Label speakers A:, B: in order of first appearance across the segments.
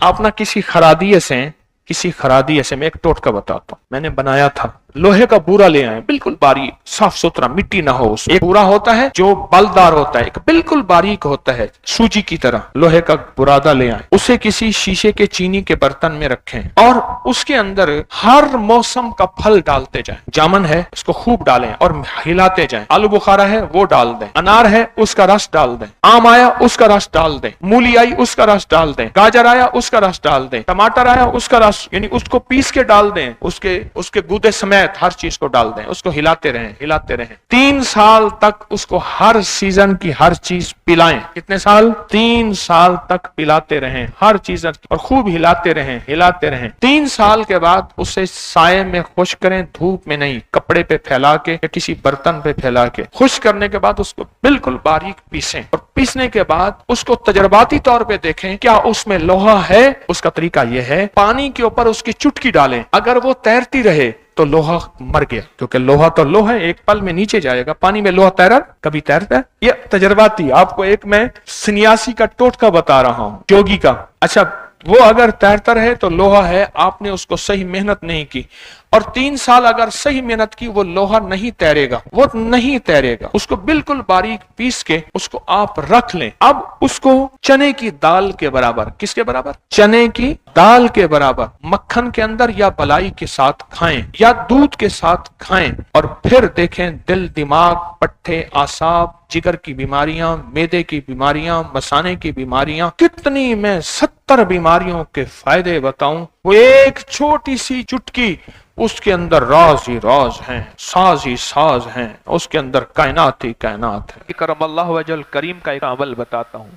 A: आप ना किसी खरादिये से मैं एक टोटका बताता हूँ। मैंने बनाया था, लोहे का बूरा ले आए, बिल्कुल बारीक साफ सुथरा, मिट्टी ना हो उसमें। एक बूरा होता है जो बलदार होता है, एक बिल्कुल बारीक होता है सूजी की तरह, लोहे का बुरादा ले आए, उसे किसी शीशे के चीनी के बर्तन में रखें और उसके अंदर हर मौसम का फल डालते जाएं। जामुन है उसको खूब डालें और हिलाते जाएं, आलू बुखारा है वो डाल दें, अनार है उसका रस डाल दें, आम आया उसका रस डाल दें, मूली आई उसका रस डाल दें, गाजर आया उसका रस डाल दें, टमाटर आया उसका रस, यानी उसको पीस के डाल दें, उसके गूदे समेत हर चीज को डाल दें, उसको हिलाते रहें 3 साल तक उसको हर सीजन की हर चीज पिलाएं। कितने साल? 3 साल तक पिलाते रहें हर चीज और खूब हिलाते रहें 3 साल के बाद उसे साये में खुश करें, धूप में नहीं, कपड़े पे फैला के या किसी बर्तन पे फैला के। खुश करने के बाद उसको बिल्कुल बारीक पीसें और पीसने के बाद उसको तजर्बाती तौर पे देखें क्या उसमें लोहा है। उसका तरीका यह है, पानी के ऊपर उसकी चुटकी डालें, अगर वो तैरती रहे तो लोहा मर गया, क्योंकि लोहा तो लोहा है, एक पल में नीचे जाएगा। पानी में लोहा कभी तैरता है? ये तजर्बाती, आपको एक मैं सन्यासी का टोटका बता रहा हूं, जोगी का। अच्छा, वो अगर तैरता रहे तो लोहा है, आपने उसको सही मेहनत नहीं की और 3 साल अगर सही मेहनत की, वो लोहा नहीं तैरेगा, उसको बिल्कुल बारीक पीस के उसको आप रख लें। अब उसको चने की दाल के बराबर, किसके बराबर? चने की दाल के बराबर मक्खन के अंदर या मलाई के साथ खाएं या दूध के साथ खाएं और फिर देखें दिल, दिमाग, पट्टे, आसाब, जिगर की बीमारियां, मैदे की बीमारियां, मसाने की बीमारियां, कितनी मैं 70 बीमारियों के फायदे बताऊं। वो एक छोटी सी चुटकी, उसके अंदर राज ही राज हैं, साज ही साज हैं, उसके अंदर कायनात ही कायनात है।
B: करमल्लाहु वजहल करीम का एक अमल बताता हूं,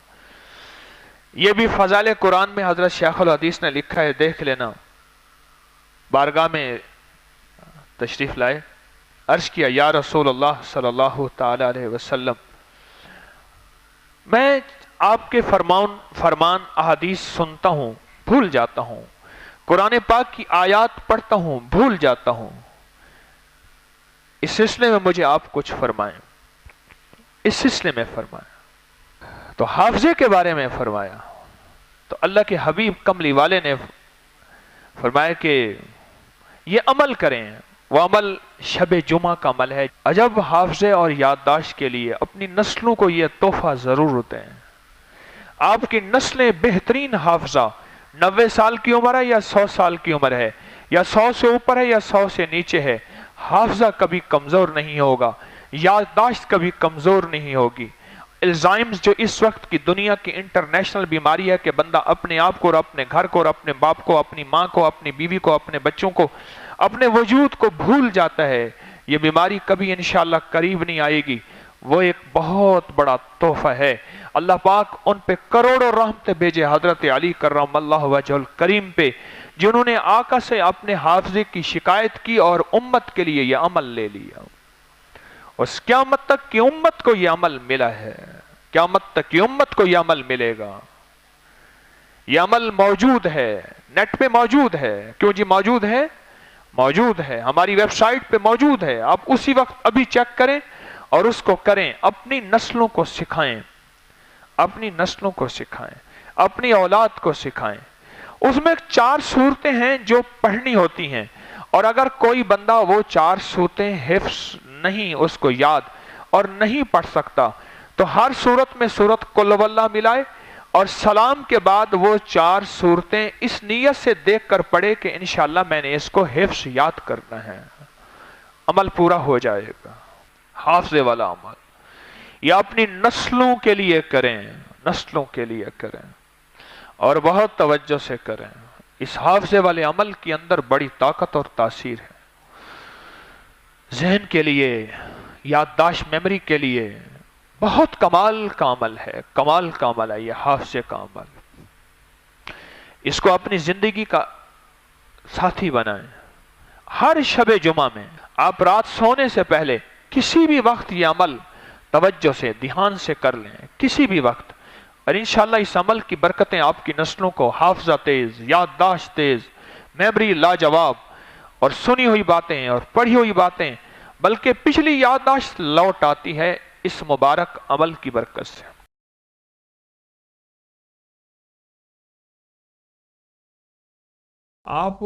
B: यह भी फजाइल कुरान में हजरत शेखुल हदीस ने लिखा है, देख लेना। बारगाह में तशरीफ लाए, अर्ज किया, या रसूल अल्लाह सल्लल्लाहु ताला अलैहि वसल्लम, मैं आपके फरमान अहादीस सुनता हूं, भूल जाता हूं, कुरान पाक की आयात पढ़ता हूं, भूल जाता हूं, इस सिलसिले में मुझे आप कुछ फरमाएं। इस सिलसिले में फरमाया तो हाफजे के बारे में फरमाया तो अल्लाह के हबीब कमली वाले ने फरमाया कि ये अमल करें। वो अमल शब जुमा का अमल है। अजब हाफजे और याददाश्त के लिए अपनी नस्लों को यह तोहफा जरूर दें। आपकी नस्लें बेहतरीन हाफजा, 90 साल की उम्र है या 100 साल की उम्र है या 100 से ऊपर है या 100 से नीचे है, हाफजा कभी कमजोर नहीं होगा, याददाश्त कभी कमजोर नहीं होगी। इल्जाइम्स जो इस वक्त की दुनिया की इंटरनेशनल बीमारी है कि बंदा अपने आप को और अपने घर को और अपने बाप को, अपनी माँ को, अपनी बीवी को, अपने बच्चों को, अपने वजूद को भूल जाता है, ये बीमारी कभी इंशाअल्लाह करीब नहीं आएगी। वो एक बहुत बड़ा तोहफा है। अल्लाह पाक उन पे करोड़ों रहमतें भेजे, हजरत अली करमल्लाहु वजहुल करीम पे, जिन्होंने आका से अपने हाफजे की शिकायत की और उम्मत के लिए यह अमल ले लिया। उस क़यामत तक की उम्मत को यह अमल मिला है, क़यामत तक की उम्मत को यह अमल मिलेगा। यह अमल मौजूद है, नेट पे मौजूद है। क्यों जी मौजूद है? मौजूद है, हमारी वेबसाइट पे मौजूद है। आप उसी वक्त अभी चेक करें और उसको करें, अपनी नस्लों को सिखाएं, अपनी नस्लों को सिखाएं, अपनी औलाद को सिखाएं। उसमें 4 सूरतें हैं जो पढ़नी होती हैं और अगर कोई बंदा वो 4 सूरतें हिफ्स नहीं, उसको याद और नहीं पढ़ सकता, तो हर सूरत में सूरत कुल वल्लाह मिलाए और सलाम के बाद वो 4 सूरतें इस नीयत से देख कर पढ़े कि इंशाअल्लाह मैंने इसको हिफ्स याद करना है, अमल पूरा हो जाएगा। हाफजे वाला अमल या अपनी नस्लों के लिए करें, नस्लों के लिए करें और बहुत तवज्जो से करें। इस हाफजे वाले अमल के अंदर बड़ी ताकत और तासीर है। ज़हन के लिए, याददाश्त, मेमोरी के लिए बहुत कमाल का अमल है, कमाल का अमल है ये हाफजे का अमल। इसको अपनी जिंदगी का साथी बनाएं। हर शबे जुमा में आप रात सोने से पहले किसी भी वक्त ये अमल तवज्जो से, ध्यान से कर लें, किसी भी वक्त, और इंशाअल्लाह इस अमल की बरकतें आपकी नस्लों को हाफजा तेज, याददाश्त तेज, मेमोरी लाजवाब और सुनी हुई बातें और पढ़ी हुई बातें, बल्कि पिछली याददाश्त लौट आती है इस मुबारक अमल की बरकत से।
A: آپ